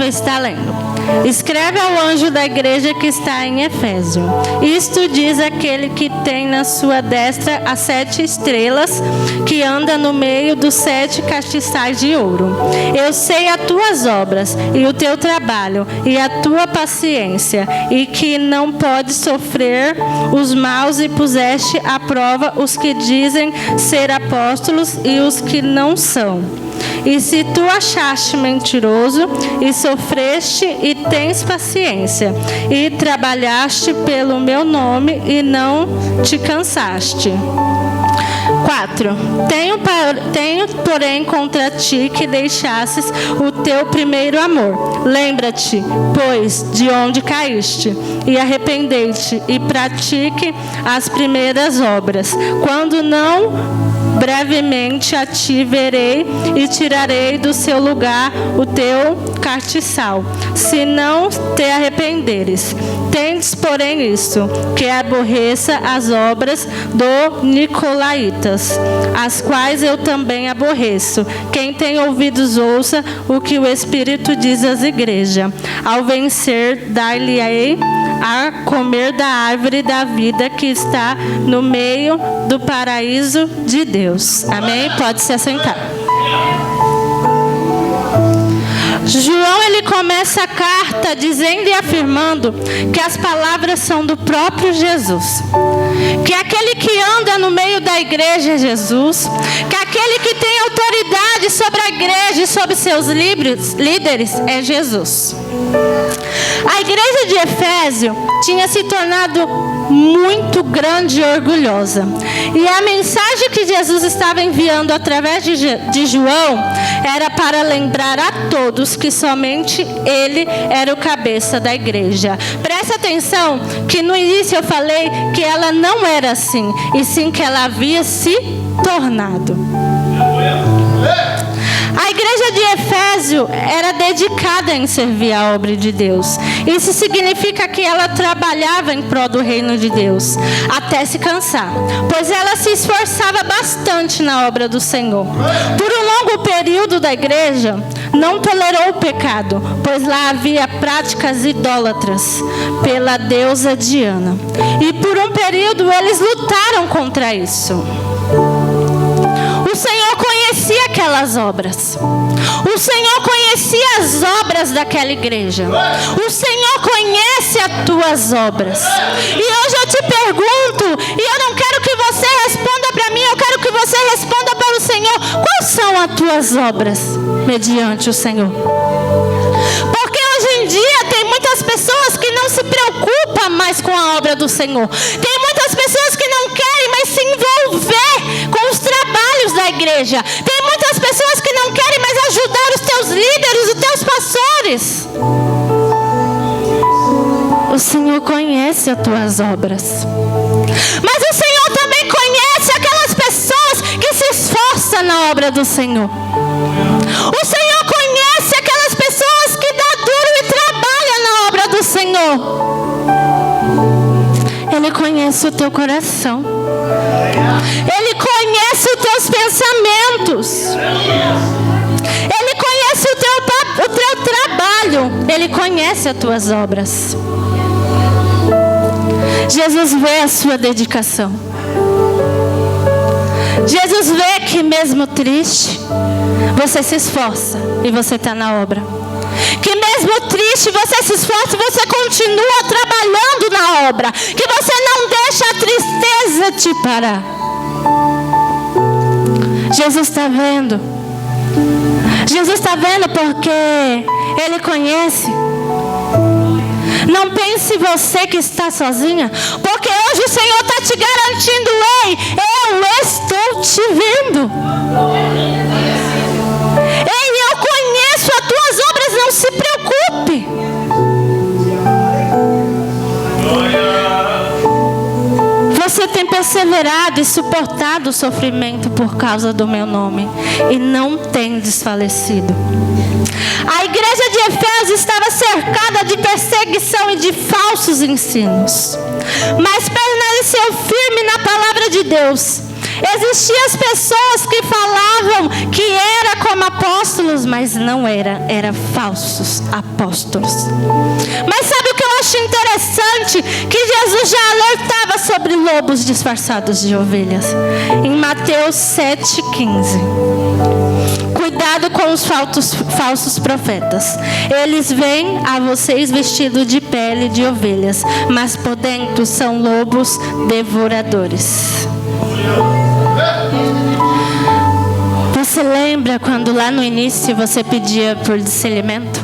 Rafa está lendo. Escreve ao anjo da igreja que está em Éfeso. Isto diz aquele que tem na sua destra as 7 estrelas, que anda no meio dos 7 castiçais de ouro. Eu sei as tuas obras, e o teu trabalho, e a tua paciência, e que não podes sofrer os maus, e puseste à prova os que dizem ser apóstolos e os que não são. E se tu achaste mentiroso, e sofreste, e tens paciência, e trabalhaste pelo meu nome, e não te cansaste. 4. Tenho, porém, contra ti que deixasses o teu primeiro amor. Lembra-te, pois, de onde caíste, e arrepende-te, e pratique as primeiras obras. Quando não, brevemente a ti verei, e tirarei do seu lugar o teu castiçal, se não te arrependeres. Tendes, porém, isto, que aborreça as obras do Nicolaitas, as quais eu também aborreço. Quem tem ouvidos, ouça o que o Espírito diz às igrejas. Ao vencer, dar-lhe-ei a comer da árvore da vida que está no meio do paraíso de Deus. Amém? Pode se assentar. João, ele começa a carta dizendo e afirmando que as palavras são do próprio Jesus. Que aquele que anda no meio da igreja é Jesus. Que aquele que tem autoridade sobre a igreja e sobre seus líderes é Jesus. A igreja de Éfeso tinha se tornado muito grande e orgulhosa. E a mensagem que Jesus estava enviando através de João era para lembrar a todos que somente ele era o cabeça da igreja. Presta atenção que no início eu falei que ela não era assim, e sim que ela havia se tornado. A igreja de Éfeso era dedicada em servir a obra de Deus. Isso significa que ela trabalhava em prol do reino de Deus, até se cansar, pois ela se esforçava bastante na obra do Senhor. Por um longo período da igreja, não tolerou o pecado, pois lá havia práticas idólatras pela deusa Diana. E por um período eles lutaram contra isso. O Senhor conhecia aquelas obras. O Senhor conhecia as obras daquela igreja. O Senhor conhece as tuas obras. E hoje eu te pergunto, e eu não quero que você responda para mim, eu quero que você responda para o Senhor. Quais são as tuas obras mediante o Senhor? Porque hoje em dia tem muitas pessoas que não se preocupam mais com a obra do Senhor. Tem muitas pessoas que não querem mais se envolver com os trabalhos da igreja. Tem muitas pessoas que não querem mais ajudar os teus líderes, os teus pastores. O Senhor conhece as tuas obras. Mas o Senhor também conhece aquelas pessoas que se esforçam na obra do Senhor. O Senhor conhece aquelas pessoas que dão duro e trabalham na obra do Senhor. Ele conhece o teu coração. Ele conhece os teus pensamentos. Ele conhece o teu trabalho. Ele conhece as tuas obras. Jesus vê a sua dedicação. Jesus vê que mesmo triste, você se esforça e você está na obra. Que mesmo triste você se esforça e você continua trabalhando na obra. Que você não deixa a tristeza te parar. Jesus está vendo. Jesus está vendo porque Ele conhece. Não pense você que está sozinha, porque hoje o Senhor está te garantindo: ei, eu estou te vendo. Ei, eu conheço as tuas obras, não se preocupe. Você tem perseverado e suportado o sofrimento por causa do meu nome, e não tem desfalecido. A igreja de Éfeso estava cercada de perseguição e de falsos ensinos, mas permaneceu firme na palavra de Deus. Existiam as pessoas que falavam que era como apóstolos, mas não eram falsos apóstolos. Mas sabe o que eu acho interessante? Que Jesus já alertava sobre lobos disfarçados de ovelhas. Em Mateus 7,15. Cuidado com os falsos profetas. Eles vêm a vocês vestidos de pele de ovelhas, mas por dentro são lobos devoradores. Você lembra quando lá no início você pedia por discernimento?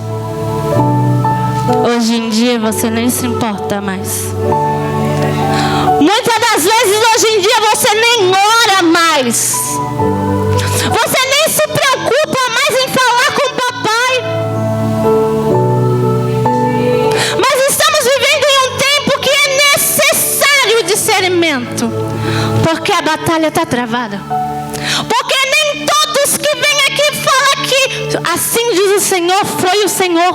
Hoje em dia você nem se importa mais. Muitas das vezes hoje em dia você nem ora mais. Você nem se preocupa mais em falar com o papai. Mas estamos vivendo em um tempo que é necessário discernimento. Porque a batalha está travada. Porque nem todos que vêm aqui falam que assim diz o Senhor, foi o Senhor.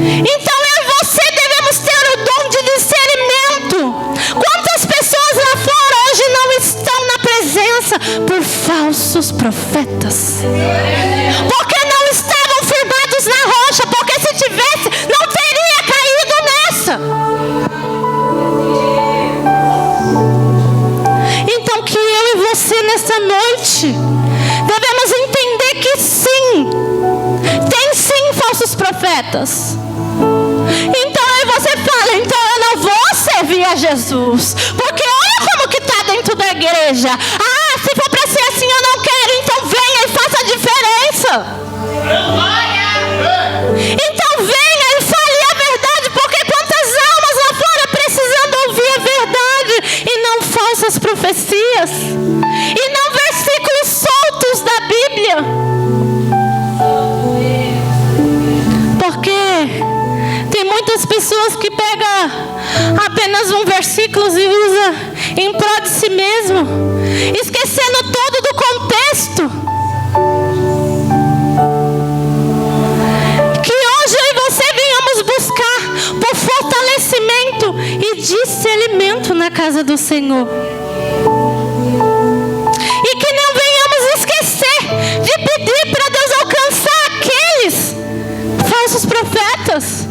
Então eu e você devemos ter o dom de discernimento. Quantas pessoas lá fora hoje não estão na presença por falsos profetas? Porque não estavam firmados na rocha. Porque se tivesse, não teria caído nessa. Então que eu e você nessa noite devemos entender que sim, tem sim falsos profetas. Então aí você fala, então eu não vou servir a Jesus, porque olha como que está dentro da igreja. Ah, se for para ser assim eu não quero, então venha e faça a diferença. Então venha e fale a verdade, porque quantas almas lá fora precisando ouvir a verdade e não falsas profecias, e não versículos soltos da Bíblia. Tem muitas pessoas que pegam apenas um versículo e usa em prol de si mesmo, esquecendo todo do contexto. Que hoje eu e você venhamos buscar por fortalecimento e discernimento na casa do Senhor. E que não venhamos esquecer de pedir para Deus alcançar aqueles falsos profetas.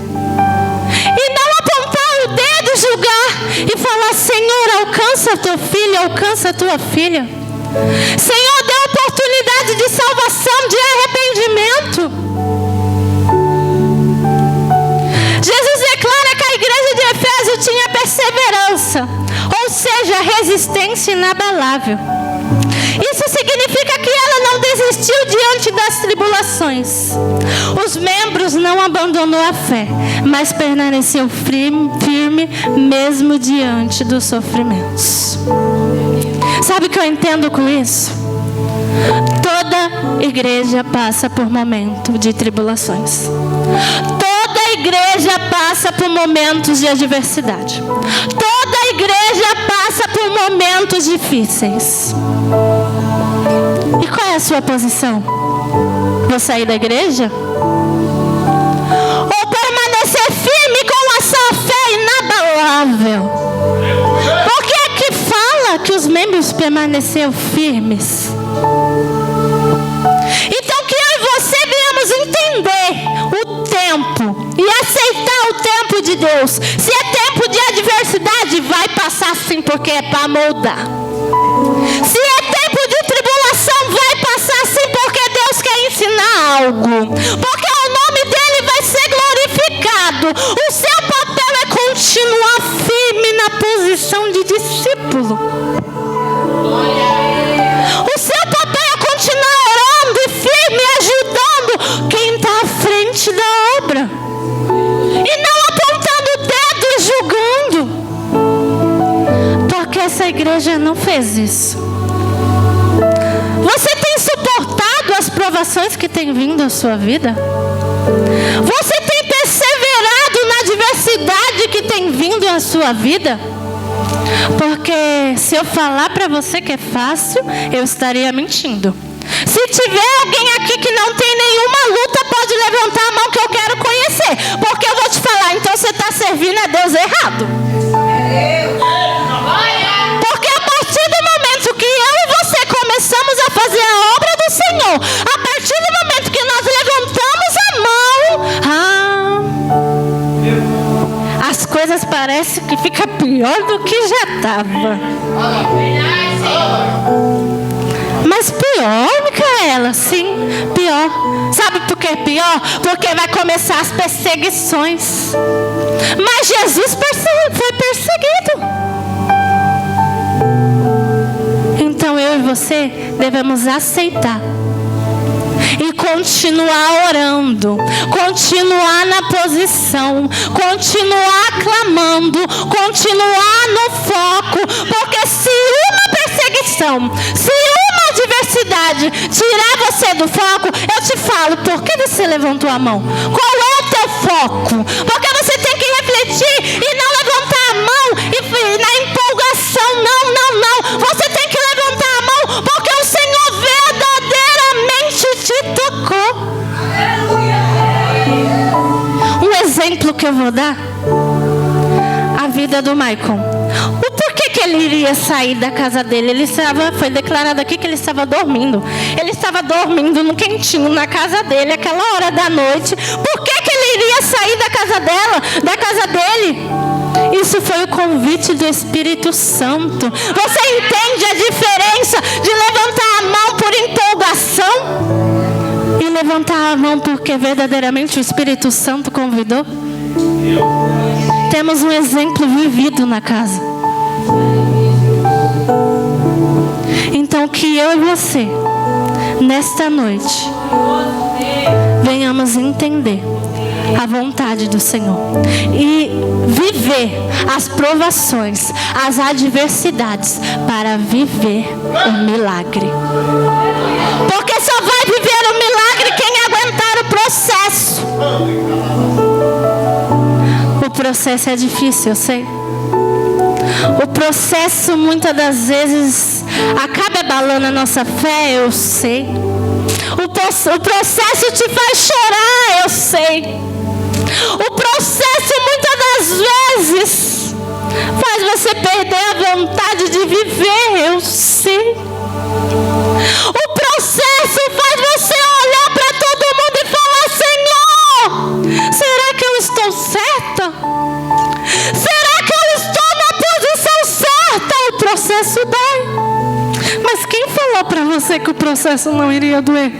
E não apontar o dedo, julgar e falar: Senhor, alcança a tua filha, alcança a tua filha. Senhor, dê oportunidade de salvação, de arrependimento. Jesus declara que a igreja de Efésio tinha perseverança, ou seja, resistência inabalável. Isso significa que ela não desistiu diante das tribulações. Os membros não abandonou a fé, mas permaneceu firme mesmo diante dos sofrimentos. Sabe o que eu entendo com isso? Toda igreja passa por momentos de tribulações. Toda igreja passa por momentos de adversidade. Toda igreja passa por momentos difíceis. E qual é a sua posição? Vou sair da igreja? Ou permanecer firme com a sua fé inabalável? Porque aqui fala que os membros permaneceram firmes. Então que eu e você venhamos entender o tempo e aceitar o tempo de Deus. Se é tempo de adversidade, vai passar sim, porque é para moldar. Se é tempo de tribulação, vai passar sim, porque Deus quer ensinar algo. Porque o nome dele vai ser glorificado. O seu papel é continuar firme na posição de discípulo. O seu papel é continuar orando e firme, ajudando quem está à frente da obra. E não apontando o dedo e julgando. Porque essa igreja não fez isso. Você tem suportado as provações que têm vindo à sua vida? Você tem perseverado na adversidade que tem vindo à sua vida? Porque se eu falar para você que é fácil, eu estaria mentindo. Se tiver alguém aqui que não tem nenhuma luta, pode levantar a mão que eu quero conhecer. Porque eu vou te falar, então você está servindo a Deus errado. Porque a partir do parece que fica pior do que já estava. Mas pior, Micaela, sim, pior. Sabe por que pior? Porque vai começar as perseguições. Mas Jesus foi perseguido. Então eu e você devemos aceitar e continuar orando, continuar na posição, continuar clamando, continuar no foco, porque se uma perseguição, se uma adversidade tirar você do foco, eu te falo, por que você levantou a mão? Qual é o teu foco? Porque você tem que refletir e não levantar a mão e na empolgação, não. Você tem que levantar a mão porque o Senhor verdadeiramente te tocou. Um exemplo que eu vou dar, a vida do Maicon. O porquê que ele iria sair da casa dele? Foi declarado aqui que ele estava dormindo. Ele estava dormindo no quentinho na casa dele, aquela hora da noite. Por que ele iria sair da casa dele? Isso foi o convite do Espírito Santo. Você entende a diferença de levantar a mão por empolgação e levantar a mão porque verdadeiramente o Espírito Santo convidou? Temos um exemplo vivido na casa. Então que eu e você, nesta noite, venhamos entender a vontade do Senhor e viver as provações, as adversidades para viver o milagre. Porque só vai viver o milagre quem aguentar o processo. O processo é difícil, eu sei. O processo muitas das vezes acaba abalando a nossa fé, eu sei. O processo te faz chorar, eu sei. O processo muitas das vezes faz você perder a vontade de viver, eu sei. O processo faz você olhar para todo mundo e falar: Senhor, será que eu estou certa? Será que eu estou na posição certa? O processo dói. Mas quem falou para você que o processo não iria doer?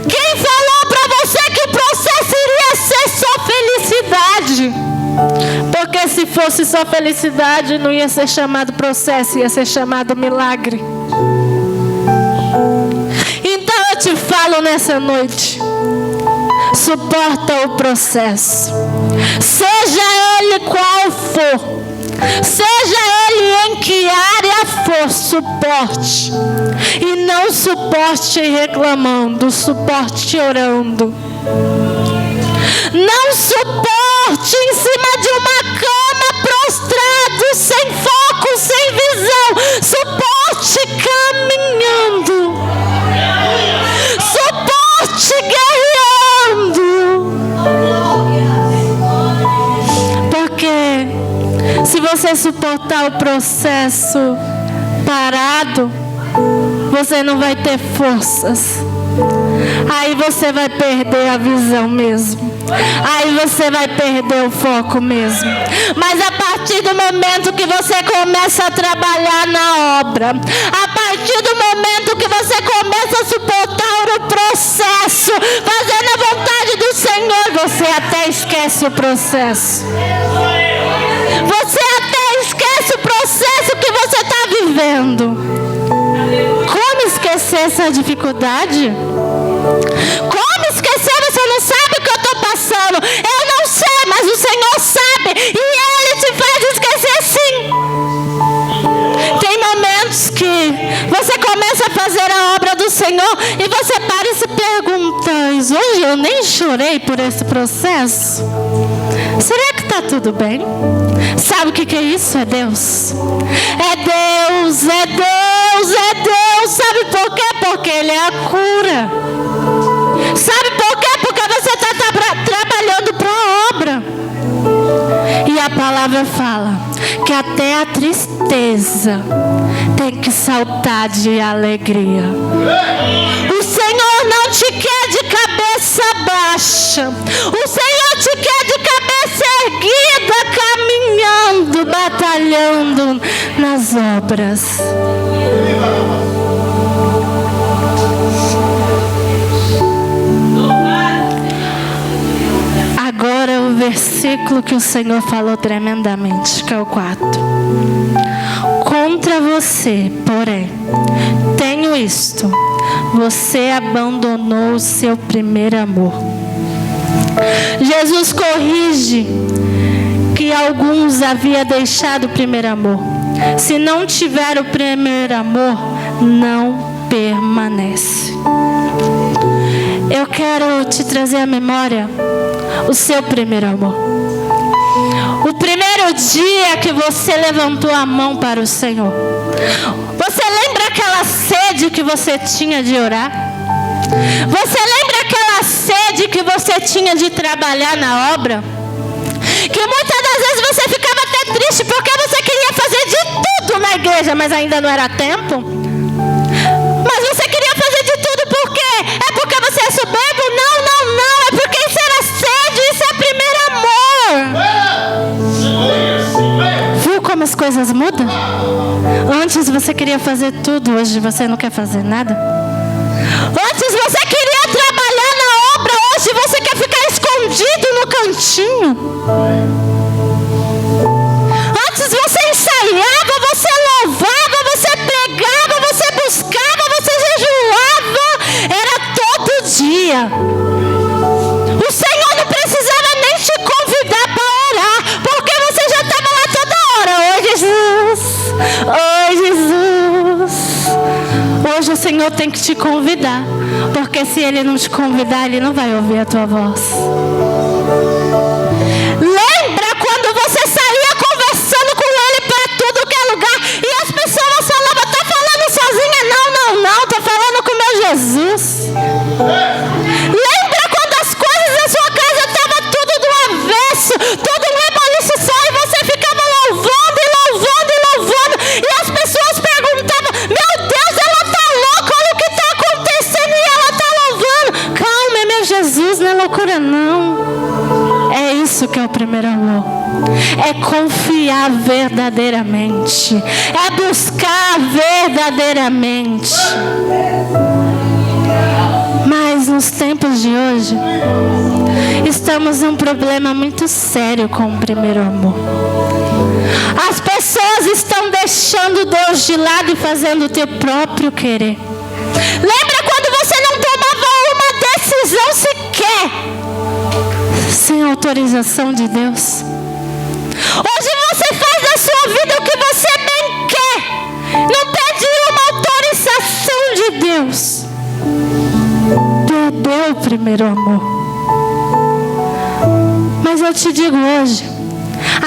Quem falou para você que o processo iria ser só felicidade? Porque se fosse só felicidade, não ia ser chamado processo, ia ser chamado milagre. Então eu te falo nessa noite: suporta o processo, seja ele qual for, seja ele em que área for, suporte. E não suporte reclamando, suporte orando. Não suporte em cima de uma cama, prostrado, sem foco, sem visão. Suporte caminhando. Suporte guerreando. Porque se você suportar o processo parado, você não vai ter forças. Aí você vai perder a visão mesmo. Aí você vai perder o foco mesmo. Mas a partir do momento que você começa a trabalhar na obra, a partir do momento que você começa a suportar o processo, fazendo a vontade do Senhor, você até esquece o processo. Você até esquece o processo que você está vivendo. Como esquecer essa dificuldade? Como esquecer? Você não sabe o que eu estou passando. Eu não sei, mas o Senhor sabe. E Ele te faz esquecer sim. Tem momentos que você começa a fazer a obra do Senhor e você para e se pergunta: hoje eu nem chorei por esse processo? Será que está tudo bem? Sabe o que é isso? É Deus. É Deus, é Deus, é Deus. Sabe por quê? Porque Ele é a cura. Sabe por quê? Porque você está trabalhando para a obra. E a palavra fala que até a tristeza tem que saltar de alegria. O Senhor não te quer de cabeça baixa. O Senhor te quer de cabeça obras. Agora o versículo que o Senhor falou tremendamente, que é o 4. Contra você, porém, tenho isto: você abandonou o seu primeiro amor. Jesus corrige que alguns havia deixado o primeiro amor. Se não tiver o primeiro amor, não permanece. Eu quero te trazer à memória o seu primeiro amor. O primeiro dia que você levantou a mão para o Senhor. Você lembra aquela sede que você tinha de orar? Você lembra aquela sede que você tinha de trabalhar na obra? Que muitas das vezes você ficava até triste porque você queria fazer de tudo na igreja, mas ainda não era tempo. Mas você queria fazer de tudo por quê? É porque você é soberbo? Não, não, não. É porque isso era sede, isso é primeiro amor. Viu como as coisas mudam? Antes você queria fazer tudo, hoje você não quer fazer nada. Antes você queria trabalhar na obra, hoje você quer ficar escondido no cantinho. Antes você ensaiava, você louvava, você pregava, você buscava, você jejuava. Era todo dia. O Senhor não precisava nem te convidar para orar, porque você já estava lá toda hora. Oi, Jesus. Oi, Jesus. Hoje o Senhor tem que te convidar, porque se Ele não te convidar, Ele não vai ouvir a tua voz. Lembra quando você saía conversando com Ele para tudo que é lugar e as pessoas falavam: tá falando sozinha? Não, não, não, tô falando com meu Jesus. Lembra quando as coisas da sua casa estavam tudo do avesso, tudo em reboliço só, e você ficava louvando e louvando e louvando, e as pessoas perguntavam: meu Deus, ela tá louca, olha o que tá acontecendo, e ela tá louvando. Calma, é meu Jesus, não é loucura não. É isso que é o primeiro amor. É confiar verdadeiramente. É buscar verdadeiramente. Mas nos tempos de hoje, estamos em um problema muito sério com o primeiro amor. As pessoas estão deixando Deus de lado e fazendo o teu próprio querer. Lembra quando você não tomava uma decisão sequer sem autorização de Deus? Hoje você faz da sua vida o que você bem quer. Não pede uma autorização de Deus. Perdeu o primeiro amor. Mas eu te digo hoje,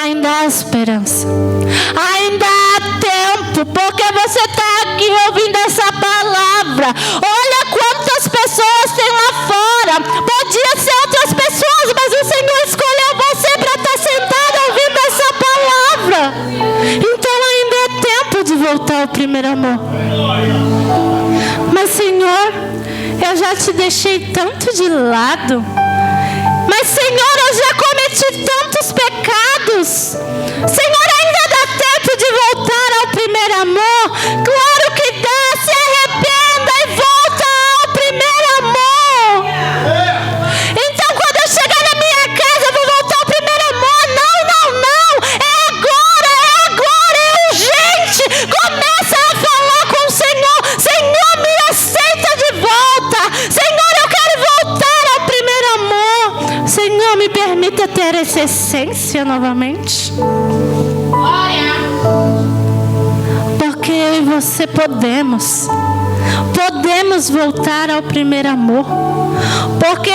ainda há esperança. Ainda há tempo, porque você está aqui ouvindo essa palavra. Olha quantas pessoas tem lá fora. Podia ser outras pessoas, mas o Senhor escolheu você para estar sentado ouvindo essa palavra. Então ainda é tempo de voltar ao primeiro amor. Mas Senhor, eu já te deixei tanto de lado. Mas Senhor, eu já cometi tantos pecados. Senhor, ainda dá tempo de voltar ao primeiro amor? Claro que dá. Se arrependa e volta ao primeiro amor. Então quando eu chegar na minha casa, eu vou voltar ao primeiro amor. Não, não, não. É agora, é urgente. Começa a falar com o Senhor. Senhor, me aceita de volta. Senhor, eu quero voltar ao primeiro amor. Senhor, me permita ter essa essência novamente. Porque eu e você podemos voltar ao primeiro amor. Porque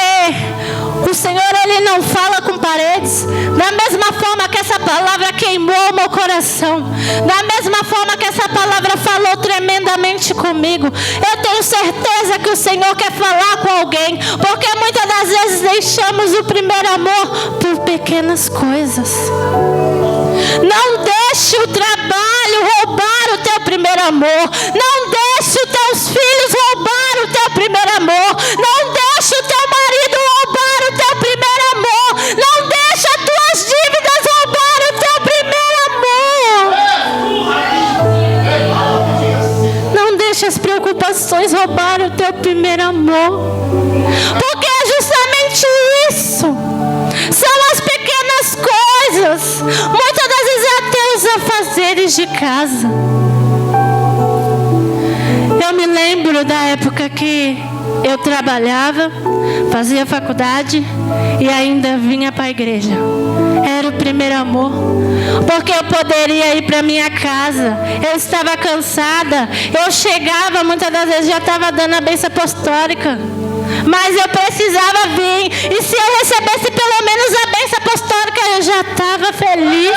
o Senhor, Ele não fala com paredes. Da mesma forma que essa palavra queimou o meu coração, da mesma forma que essa palavra falou tremendamente comigo, eu tenho certeza que o Senhor quer falar com alguém. Porque muitas das vezes deixamos o primeiro amor por pequenas coisas. Não deixe o trabalho roubar o teu primeiro amor. Não deixe os teus filhos roubar o teu primeiro amor. Não deixe o teu marido roubar o teu primeiro amor. Não deixe as tuas dívidas roubar o teu primeiro amor. teu primeiro amor. Porque é justamente isso. São as pequenas coisas, muitas das vezes até os afazeres de casa. Eu me lembro da época que eu trabalhava, fazia faculdade e ainda vinha para a igreja. Era o primeiro amor, porque eu poderia ir para minha casa. Eu estava cansada, eu chegava, muitas das vezes já estava dando a bênção apostólica, mas eu precisava vir, e se eu recebesse pelo menos a bênção apostólica, eu já estava feliz,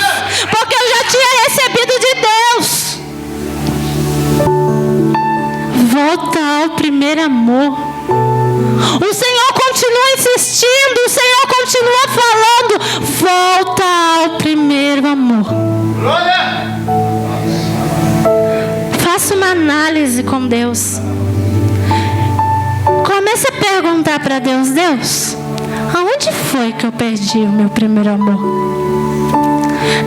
porque eu já tinha recebido de Deus. Volta ao primeiro amor. O Senhor continua insistindo, o Senhor continua falando, volta ao primeiro amor. Faça uma análise com Deus. Comece a perguntar para Deus: Deus, aonde foi que eu perdi o meu primeiro amor?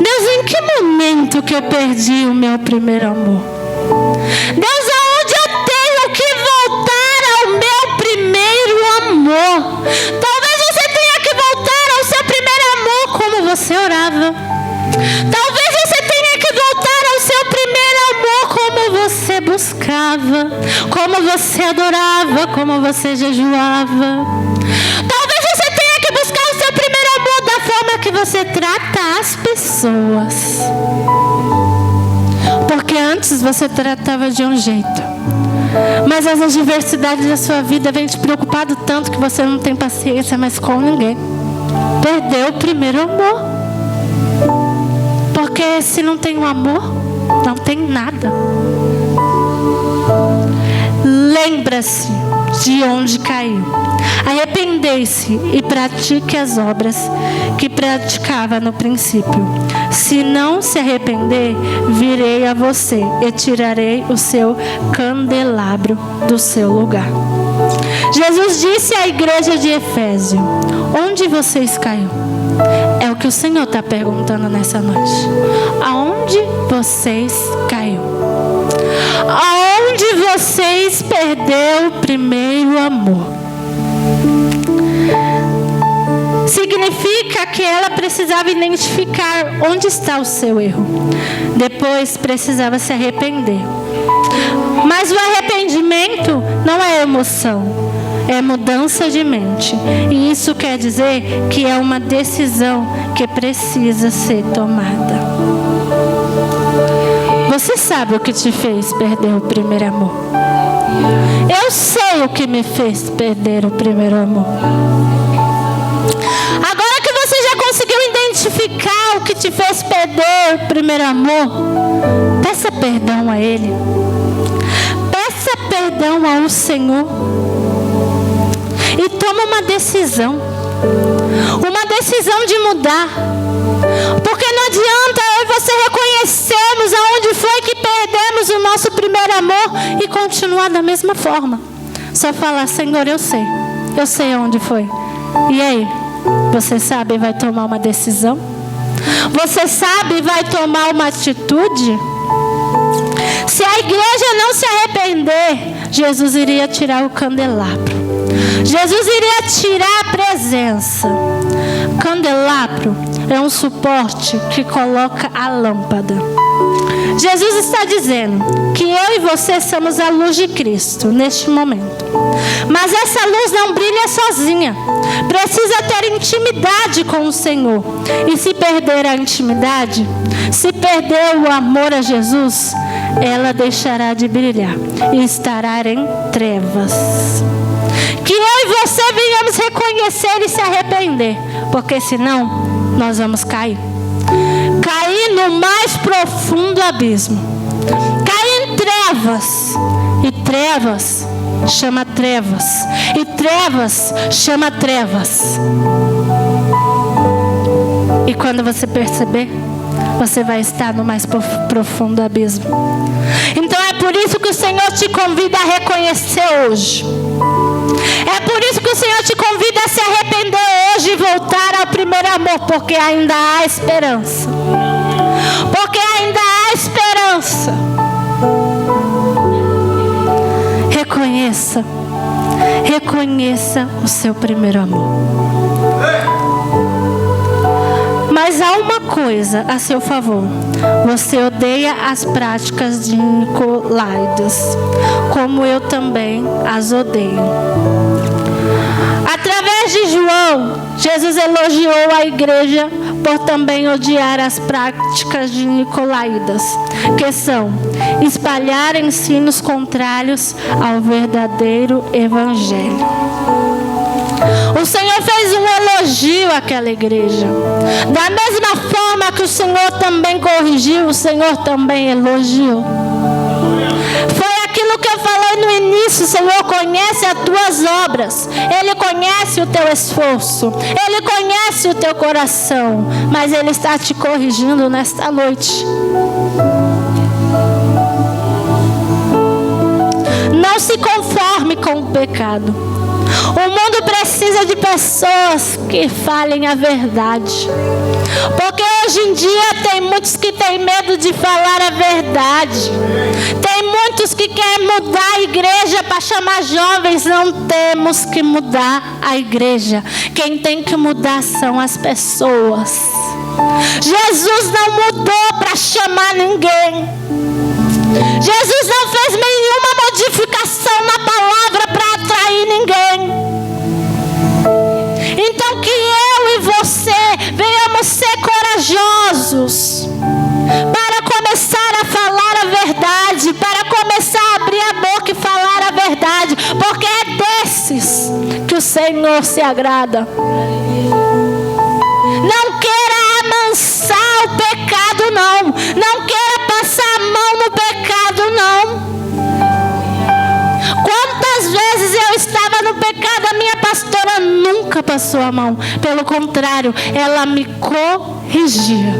Deus, em que momento que eu perdi o meu primeiro amor? Deus, aonde eu tenho que voltar ao meu primeiro amor? Talvez você tenha que voltar ao seu primeiro amor como você orava. Talvez você tenha que voltar ao seu primeiro amor como você buscava, como você adorava, como você jejuava. Talvez você tenha que buscar o seu primeiro amor da forma que você trata as pessoas. Porque antes você tratava de um jeito, mas as adversidades da sua vida vêm te preocupado tanto que você não tem paciência mais com ninguém. Perdeu o primeiro amor. Porque se não tem o amor, não tem nada. Lembra-se de onde caiu. Arrependei-se e pratique as obras que praticava no princípio. Se não se arrepender, virei a você e tirarei o seu candelabro do seu lugar. Jesus disse à igreja de Efésio: onde vocês caiu? É o que o Senhor está perguntando nessa noite. Aonde vocês caiu? Aonde vocês perderam o primeiro amor? Significa que ela precisava identificar onde está o seu erro. Depois precisava se arrepender. Mas o arrependimento não é emoção, é mudança de mente. E isso quer dizer que é uma decisão que precisa ser tomada. Você sabe o que te fez perder o primeiro amor? Eu sei o que me fez perder o primeiro amor. Agora que você já conseguiu identificar o que te fez perder o primeiro amor, peça perdão a Ele. Peça perdão ao Senhor. E toma uma decisão. Uma decisão de mudar. Porque não adianta eu e você reconhecermos aonde foi que perdemos o nosso primeiro amor e continuar da mesma forma. Só falar: Senhor, eu sei onde foi. E aí? Você sabe e vai tomar uma decisão? Você sabe e vai tomar uma atitude? Se a igreja não se arrepender, Jesus iria tirar o candelabro. Jesus iria tirar a presença. Candelabro é um suporte que coloca a lâmpada. Jesus está dizendo que eu e você somos a luz de Cristo neste momento. Mas essa luz não brilha sozinha. Precisa ter intimidade com o Senhor. E se perder a intimidade, se perder o amor a Jesus, ela deixará de brilhar e estará em trevas. Que eu e você venhamos reconhecer e se arrepender, porque senão nós vamos cair no mais profundo abismo, cair em trevas, e trevas chama trevas, e trevas chama trevas. E quando você perceber, você vai estar no mais profundo abismo. Então é por isso que o Senhor te convida a reconhecer hoje. É por isso que o Senhor te convida a se arrepender hoje e voltar ao primeiro amor, porque ainda há esperança. Porque ainda há esperança. Reconheça reconheça o seu primeiro amor. Mas há uma coisa a seu favor: você odeia as práticas de Nicolaítas, como eu também as odeio. Através de João, Jesus elogiou a igreja por também odiar as práticas de Nicolaítas, que são espalhar ensinos contrários ao verdadeiro evangelho. O Senhor fez um elogio àquela igreja. Da mesma forma que o Senhor também corrigiu, o Senhor também elogiou. Foi aquilo que eu falei no início: o Senhor conhece as tuas obras, Ele conhece o teu esforço, Ele conhece o teu coração, mas Ele está te corrigindo nesta noite. Não se conforme com o pecado. O mundo precisa de pessoas que falem a verdade. Porque hoje em dia tem muitos que têm medo de falar a verdade. Tem muitos que querem mudar a igreja para chamar jovens. Não temos que mudar a igreja. Quem tem que mudar são as pessoas. Jesus não mudou para chamar ninguém. Jesus não fez nenhuma modificação na palavra para atrair ninguém. Então que eu e você venhamos ser corajosos para começar a falar a verdade, para começar a abrir a boca e falar a verdade, porque é desses que o Senhor se agrada. Não queira amansar o pecado, não. Não queira passar a mão no pecado, não. Quantas vezes eu estava no pecado, a minha pastora nunca passou a mão. Pelo contrário, ela me corrigia.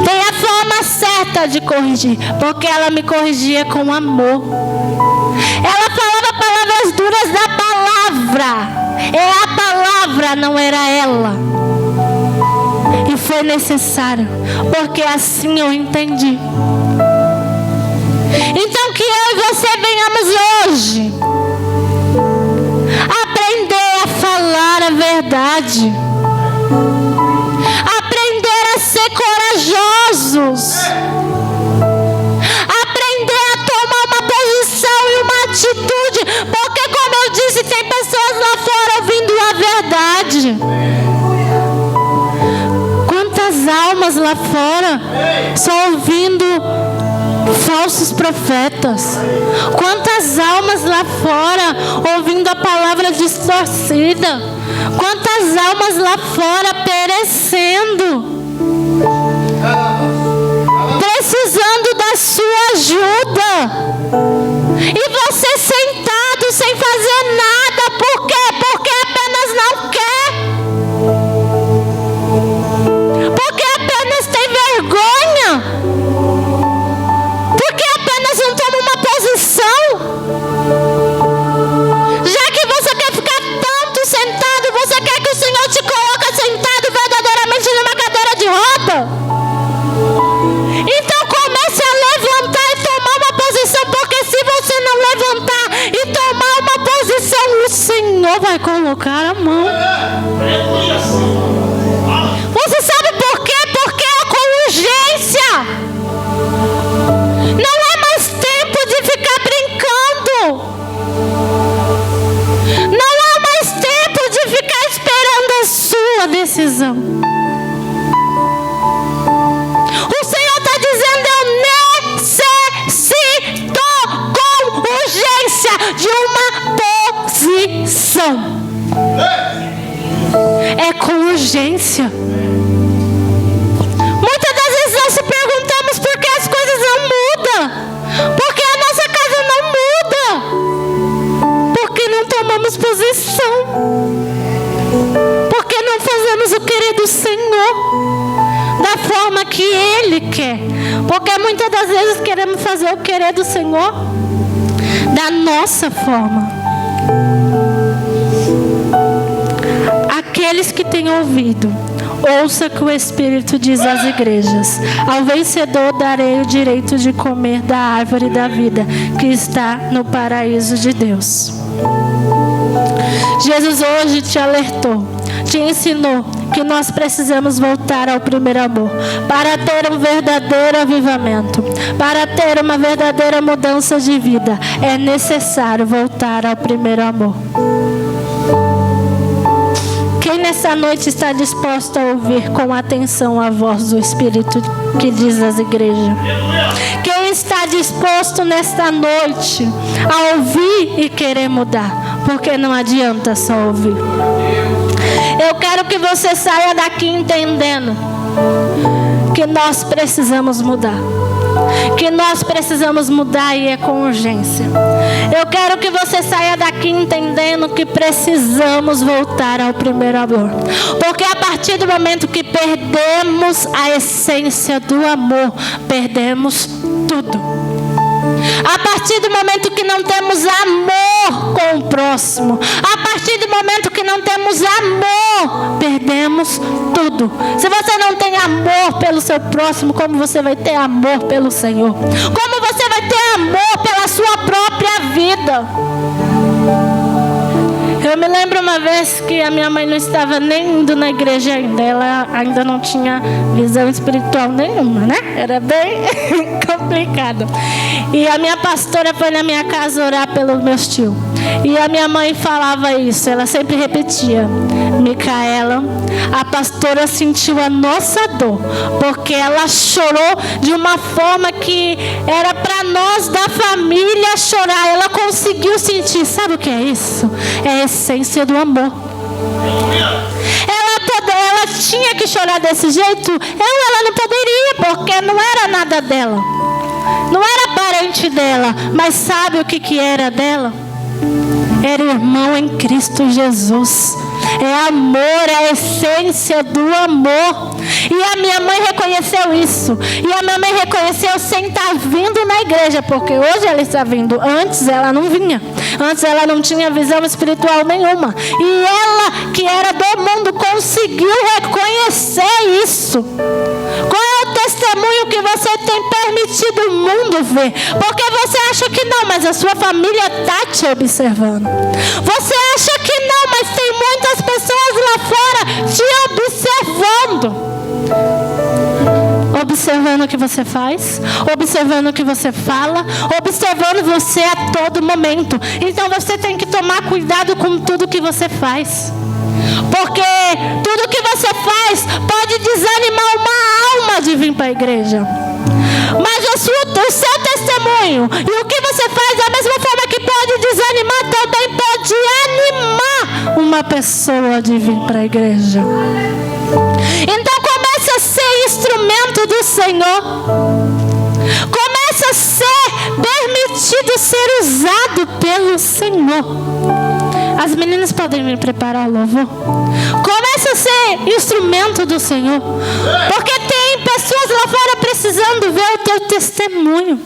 Tem a forma certa de corrigir, porque ela me corrigia com amor. Ela falava palavras duras da palavra. É a palavra, não era ela. E foi necessário, porque assim eu entendi. Então que eu e você venhamos hoje aprender a falar a verdade, aprender a ser corajosos, aprender a tomar uma posição e uma atitude, porque como eu disse, tem pessoas lá fora ouvindo a verdade. Quantas almas lá fora só ouvindo falsos profetas? Quantas almas lá fora ouvindo a palavra distorcida? Quantas almas lá fora perecendo, precisando da sua ajuda, e você sentado sem fazer nada? Por quê? Porque apenas não quer, porque apenas tem vergonha, não toma uma posição. Já que você quer ficar tanto sentado, você quer que o Senhor te coloque sentado verdadeiramente numa cadeira de roda? Então comece a levantar e tomar uma posição, porque se você não levantar e tomar uma posição, o Senhor vai colocar a mão. Você sabe por quê? Porque é com urgência. Não é mais tempo de ficar brincando. Não há mais tempo de ficar esperando a sua decisão. O Senhor está dizendo: eu necessito com urgência de uma posição. É com urgência. Muitas das vezes nós se perguntamos por que as coisas não mudam. Porque a nossa casa não muda. Porque não tomamos posição. Porque não fazemos o querer do Senhor da forma que Ele quer. Porque muitas das vezes queremos fazer o querer do Senhor da nossa forma. Aqueles que têm ouvido, Ouça o que o Espírito diz às igrejas. Ao vencedor darei o direito de comer da árvore da vida que está no paraíso de Deus. Jesus hoje te alertou, te ensinou que nós precisamos voltar ao primeiro amor para ter um verdadeiro avivamento, para ter uma verdadeira mudança de vida. É necessário voltar ao primeiro amor. Quem nessa noite está disposto a ouvir com atenção a voz do Espírito que diz às igrejas? Quem está disposto nesta noite a ouvir e querer mudar? Porque não adianta só ouvir. Eu quero que você saia daqui entendendo que nós precisamos mudar. Que nós precisamos mudar e é com urgência. Eu quero que você saia daqui entendendo que precisamos voltar ao primeiro amor. Porque a partir do momento que perdemos a essência do amor, perdemos tudo. A partir do momento que não temos amor com o próximo, a partir do momento que não temos amor, perdemos tudo. Se você não tem amor pelo seu próximo, como você vai ter amor pelo Senhor? Como você vai ter amor pela sua própria vida? Eu me lembro uma vez que a minha mãe não estava nem indo na igreja ainda. Ela ainda não tinha visão espiritual nenhuma, né? Era bem complicado. E a minha pastora foi na minha casa orar pelos meus tios. E a minha mãe falava isso, ela sempre repetia: Micaela, a pastora sentiu a nossa dor, porque ela chorou de uma forma que era para nós da família chorar. Ela conseguiu sentir. Sabe o que é isso? É a essência do amor. Ela tinha que chorar desse jeito? Ela não poderia, porque não era nada dela. Não era parente dela, mas sabe o que era dela? Era irmão em Cristo Jesus. É amor, é a essência do amor. E a minha mãe reconheceu isso. E a minha mãe reconheceu sem estar vindo na igreja, porque hoje ela está vindo. Antes ela não vinha. Antes ela não tinha visão espiritual nenhuma. E ela, que era do mundo, conseguiu reconhecer isso. Qual é o testemunho que você tem permitido o mundo ver? Porque você acha que não, mas a sua família está te observando. Você acha que não, mas tem muitas pessoas lá fora te observando. Observando o que você faz, observando o que você fala, observando você a todo momento. Então você tem que tomar cuidado com tudo que você faz. Porque tudo que você faz pode desanimar uma alma de vir para a igreja. Mas o seu testemunho e o que você faz, da mesma forma que pode desanimar, também pode animar uma pessoa de vir para a igreja. Então comece a ser instrumento do Senhor. Comece a ser permitido ser usado pelo Senhor. As meninas podem me preparar o louvor. Comece a ser instrumento do Senhor. Porque tem pessoas lá fora precisando ver o teu testemunho.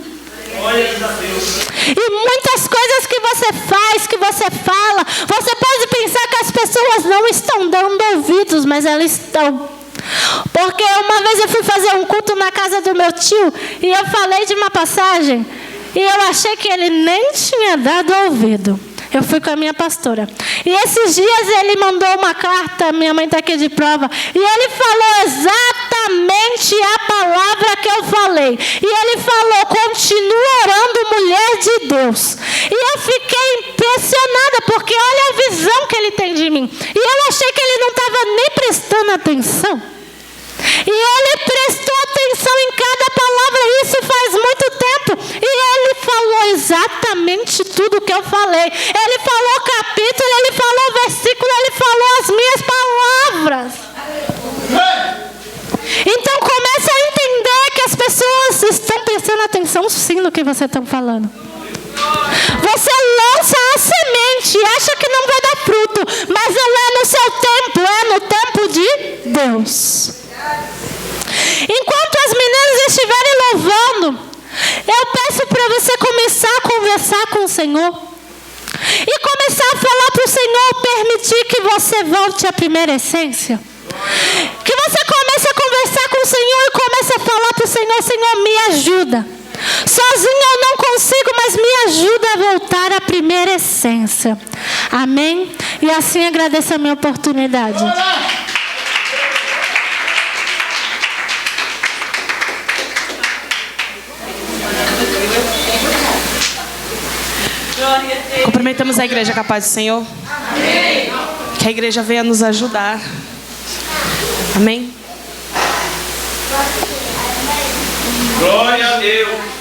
E muitas coisas que você faz, que você fala, você pode pensar que as pessoas não estão dando ouvidos, mas elas estão. Porque uma vez eu fui fazer um culto na casa do meu tio e eu falei de uma passagem e eu achei que ele nem tinha dado ouvido. Eu fui com a minha pastora. E esses dias ele mandou uma carta, minha mãe está aqui de prova, e ele falou exatamente a palavra que eu falei. E ele falou: continua orando, mulher de Deus. E eu fiquei impressionada, porque olha a visão que ele tem de mim. E eu achei que ele não estava nem prestando atenção. E ele prestou atenção em cada palavra, isso faz muito tempo. E ele falou exatamente tudo que eu falei. Ele falou o capítulo, ele falou o versículo, ele falou as minhas palavras. Então comece a entender que as pessoas estão prestando atenção sim no que você está falando. Você lança a semente e acha que não vai dar fruto, mas não é no seu tempo, é no tempo de Deus. Enquanto as meninas estiverem louvando, eu peço para você começar a conversar com o Senhor e começar a falar para o Senhor permitir que você volte à primeira essência. Que você comece a conversar com o Senhor e comece a falar para o Senhor: Senhor, me ajuda. Sozinho eu não consigo, mas me ajuda a voltar à primeira essência. Amém? E assim agradeço a minha oportunidade. Cumprimentamos a igreja com a paz do Senhor. Amém. Que a igreja venha nos ajudar. Amém. Glória a Deus.